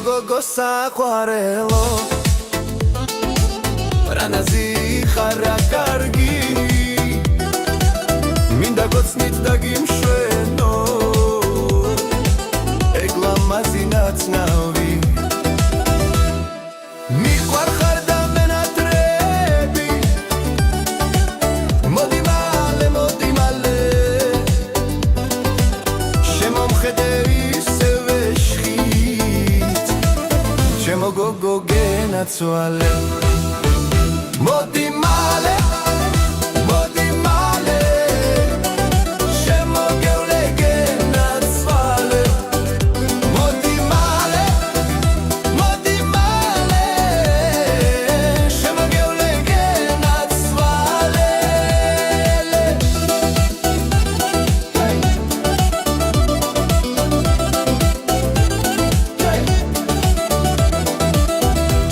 Gogo saquarelo Ranazi khara kargi Minda gotsnit dagim sheno Egla mazinats navi Miqvar kharda menatrebi Modi male Shemom khederi Shemo gogo genatsuale Modi male Shemo geule genatsuale Modi male Shemo geule genatsuale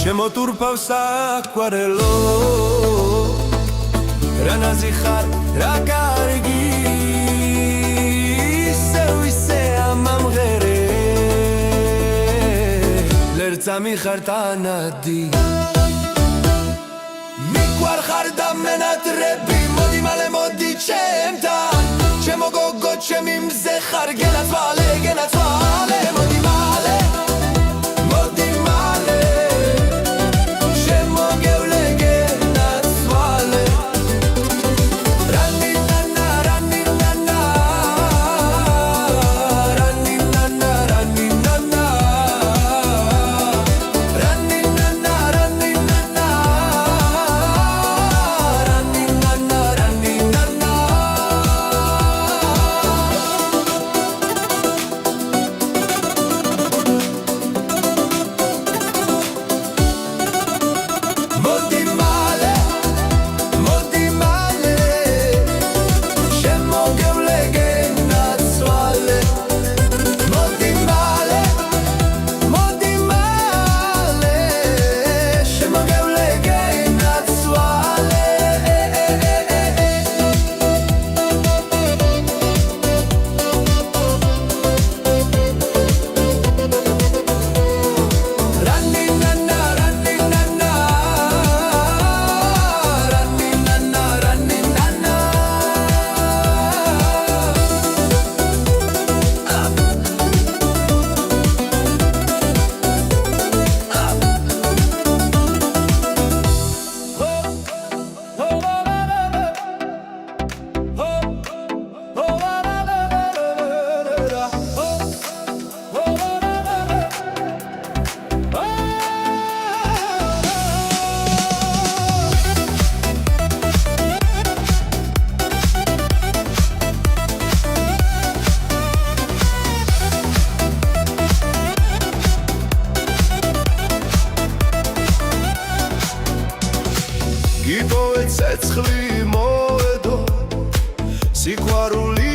Shemo turpavs aquarelo Ranazi khar ra kargi Sevise amamghere Lertsami khar tanadi Miqvar kharda menatrebi Modi male modi chemtan Shemo gogo chemim zekhar genatsuale Modi male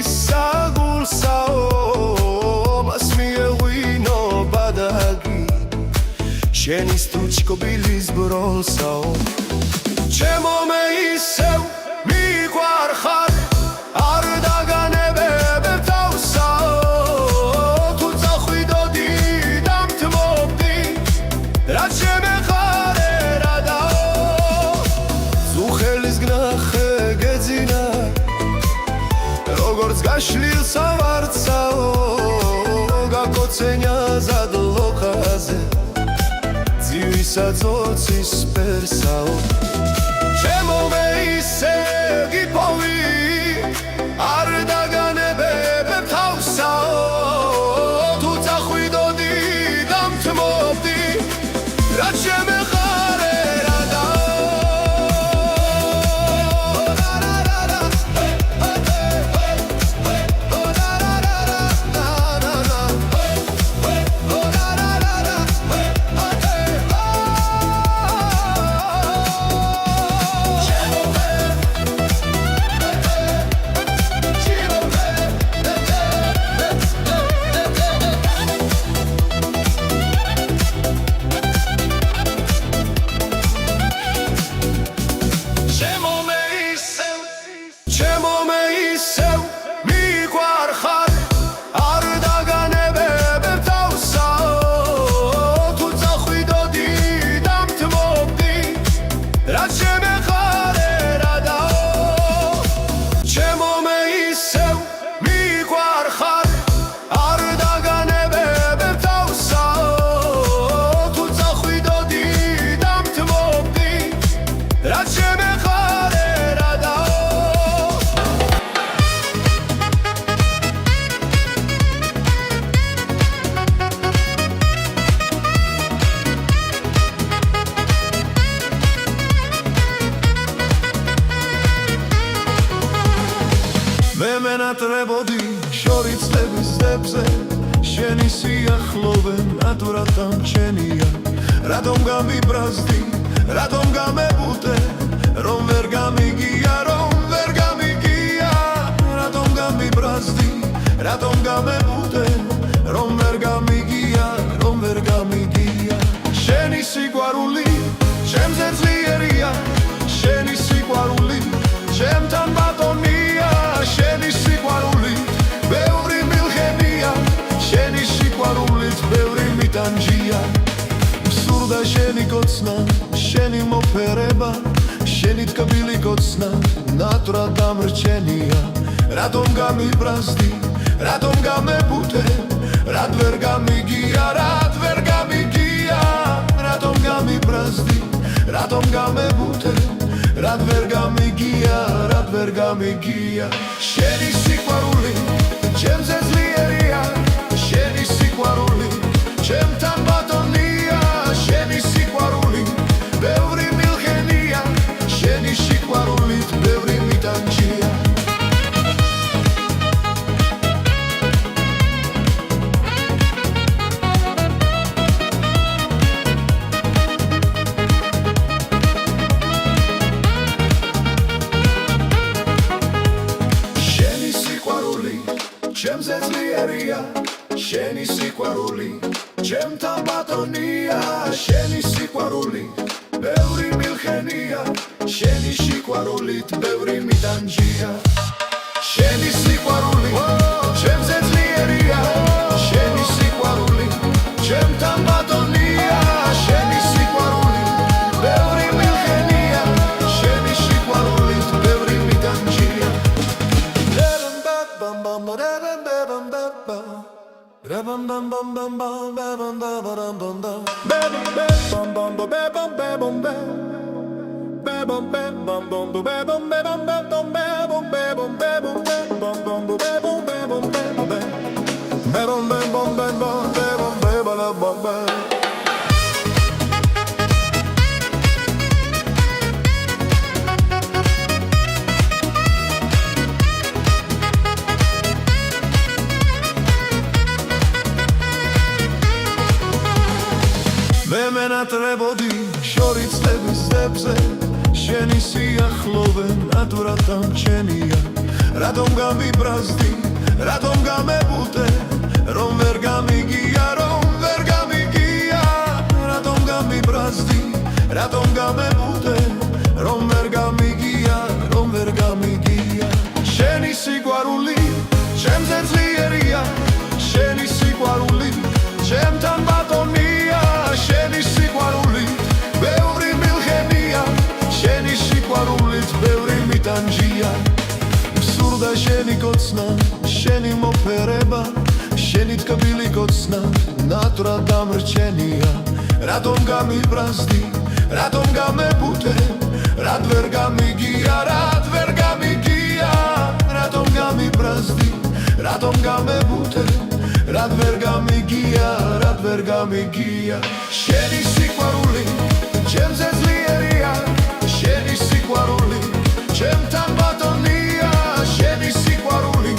საგულსაო მას მიეღვინო ბადაგი შენის თუ ჩკობილის ბროლსაო ჩემო მე ისევ მიყვარხარ არ დაგანებებ თავსაო თუ წახვიდოდი დამთმობდი რაც შემეხარე რადაო ზუხელის გნახე გეძინა როგორც გაშლილ სავარცაო გაკოცენია ზადლოხაზე ძივისა ძოცის სპერსაო ჩემო მე ისე გიპოვი არ დაგანებებ თავსაო თუ წახვიდოდი დამთმობდი რაც შემეხარე მენატრებოდი შორიცლების ძებზე შენი სიახლოვე ნატურა დამჩენია რატომ გამიბრაზდი რატომ გამებუტე რომ ვერ გამიგია რატომ გამიბრაზდი რატომ გამებუტე რომ ვერ გამიგია შენი სიყვარული ჩემზე ძლიერია შენი სიყვარული ჩემთან ბატონია შენი სიყვარული ბევრი მილხენია შენი სიყვარულით ბევრი მიტანჯია მსურდა შენი კოცნა შენი მოფერება შენი თკბილი კოცნა ნატურა დამრჩენია რატომ გამიბრაზდი რატომ გამებუტე რად ვერ გამიგია რატომ გამიბრაზდი რატომ გამებუტე რად ვერ გამიგია შენი სიყვარული ჩემზე ძლიერია შენი სიყვარული ჩემთან ბატონია შენი სიყვარული ბევრი მილხენია შენი სიყვარულით ბევრი მიტანჯია ჩემზე ძლიერია შენი სიყვარული ჩემთან ბატონია შენი სიყვარული ბევრი მილხენია შენი სიყვარულით ბევრი მიტანჯია შენი სიყვარული ჩემზე ძლიერია შენი სიყვარული ჩემთან ბატონია შენი სიყვარული ბევრი მილხენია შენი სიყვარულით ბევრი მიტანჯია Bam bam bam bam bam bam bam bam bam bam bam bam bam bam bam bam bam bam bam მე მენატრებოდი შორიცლების ძებზე შენი სიახლოვე ნატურა დამჩენია რატომ გამიბრაზდი, რატომ გამებუტე, რომ ვერ გამიგია, რომ ვერ გამიგია, რატომ გამიბრაზდი, რატომ გამებუტე, რომ ვერ გამიგია, რომ ვერ გამიგია. შენი სიყვარული ჩემზე ძლიერია, შენი სიყვარული ჩემთან ბატონია, შენი სიყვარული ბევრი მილხენია, შენი სიყვარულით ბევრი მიტანჯია. მსურდა შენი კოცნა, შენი მოფერება, შენი თკბილი კოცნა ნატვრად დამრჩენია. რატომ გამიბრაზდი, რატომ გამებუტე, რად ვერ გამიგია, რად ვერ გამიგია, რატომ გამიბრაზდი, რატომ გამებუტე, რად ვერ გამიგია, რად ვერ გამიგია. შენი სიყვარული ჩემზე ძლიერია, შენი სიყვარული ჩემთან ბატონია, შენი სიყვარული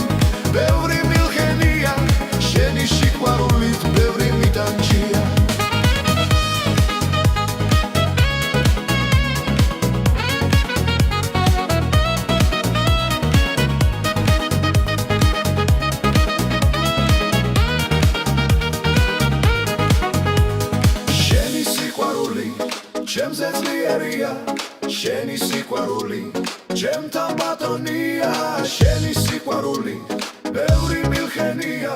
ბევრი მილხენია, შენი სიყვარულით ბევრი მიტანჯია. ჩემზე ძლიერია, შენი სიყვარული ჩემთან ბატონია, შენი სიყვარული ბევრი მილხენია,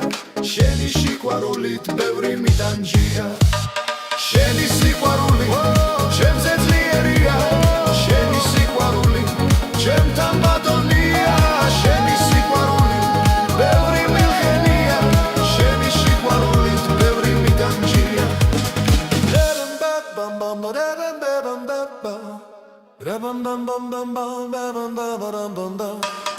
შენი სიყვარულით ბევრი მიტანჯია. შენი სიყვარული ჩემზე ძლიერია, შენი სიყვარული ჩემთან ბატონია, შენი სიყვარული ბევრი მილხენია, შენი სიყვარულით ბევრი მიტანჯია. Bam bam bam bam bam bam bam bam bam bam bam bam.